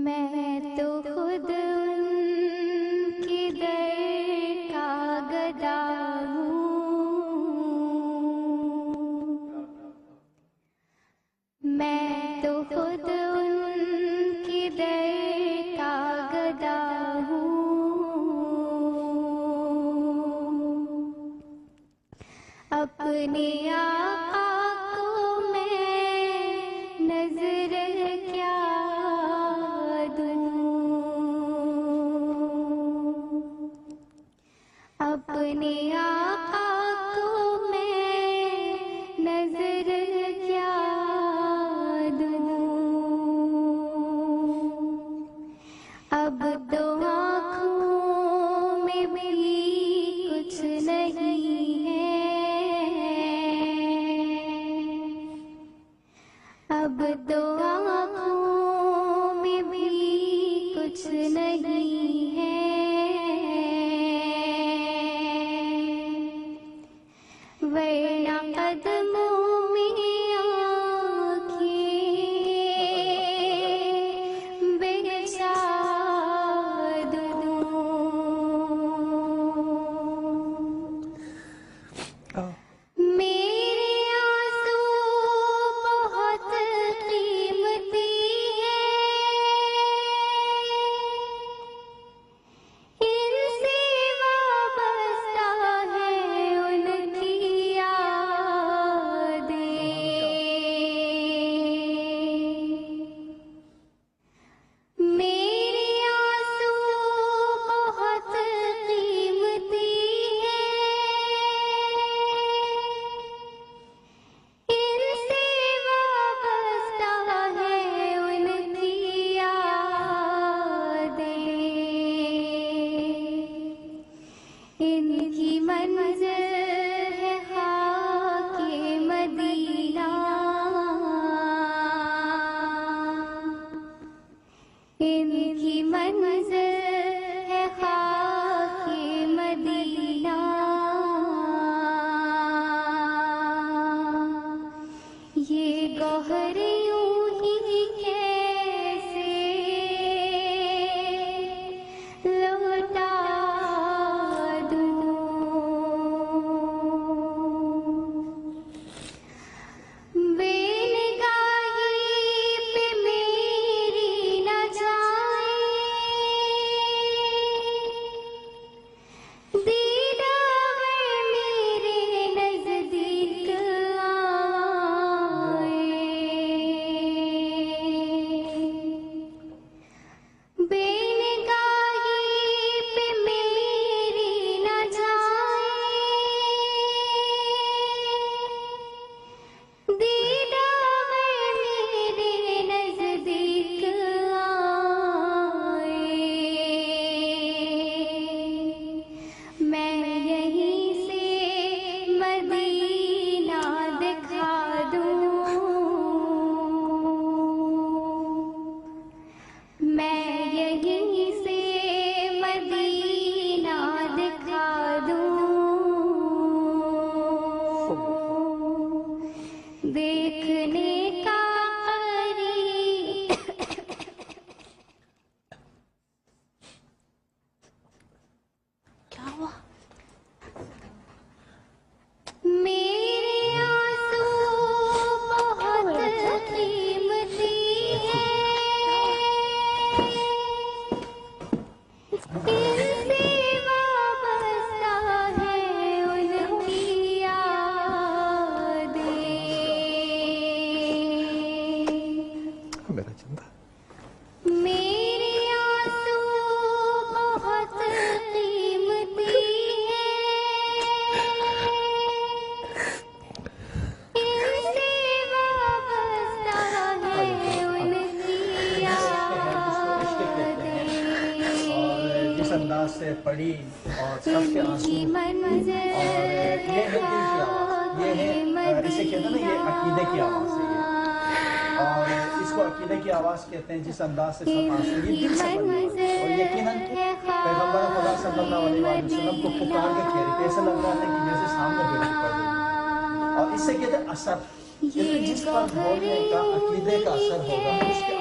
मैं तो खुद उनके दर का गदा हूँ, मैं तो खुद उनके दर का गदा हूँ। अपने आका को मैं नजर क्या अपने आका को मैं नजर क्या दूं। अब तो आँखों में भी कुछ नहीं है, अब तो आँखों में भी कुछ नहीं है। वरना कदमों में आँखें बिछा दूं। मेरे आंसू बहुत कीमती हैं, इनसे वाबस्ता है उनकी मेरे आंसू बहुत कीमती हैं, इनसे वाबस्ता है उनकी यादें। इनकी मंज़िल है खाके मदीना, इनकी मंज़िल है खाके मदीना। ये गौहर यूं ही कैसे लौटा दूं। बेनगाही पे मेरी न जाए, दीदार मेरे नजदीक आए। बेनगाही पे मेरी न जाए, दीदार मेरे नजदीक आए। मैं यहीं से मदीना दिखा दूं, मैं यहीं से मदीना दिखा दूं। देखने का करीब क्या हुआ? मेरे आंसू बहुत कीमती हैं, इनसे वाबस्ता है उनकी यादें। मेरा चंदा मेरे आंसू बहुत कीमती हैं, इनसे वाबस्ता है उनकी यादें। जिस अंदाज से पढ़ी और सबके आंसू इनकी मंज़िल ये है दिल की आवाज़, ये है इसे कहते हैं ना, ये अकीदे की आवाज़ है ये, और इसको अकीदे की आवाज़ कहते हैं। जिस अंदाज से सब आंसू ये दिल से पढ़ी और यकीनन पैगंबर खुदा सल्लल्लाहु अलैहि वसल्लम को पुकार के कह रही थी, ऐसा लग रहा था कि जैसे सामने बैठी पड़ रही। और इससे कहते हैं असर, जिस पर बोलने का अकीदे का असर होगा उसके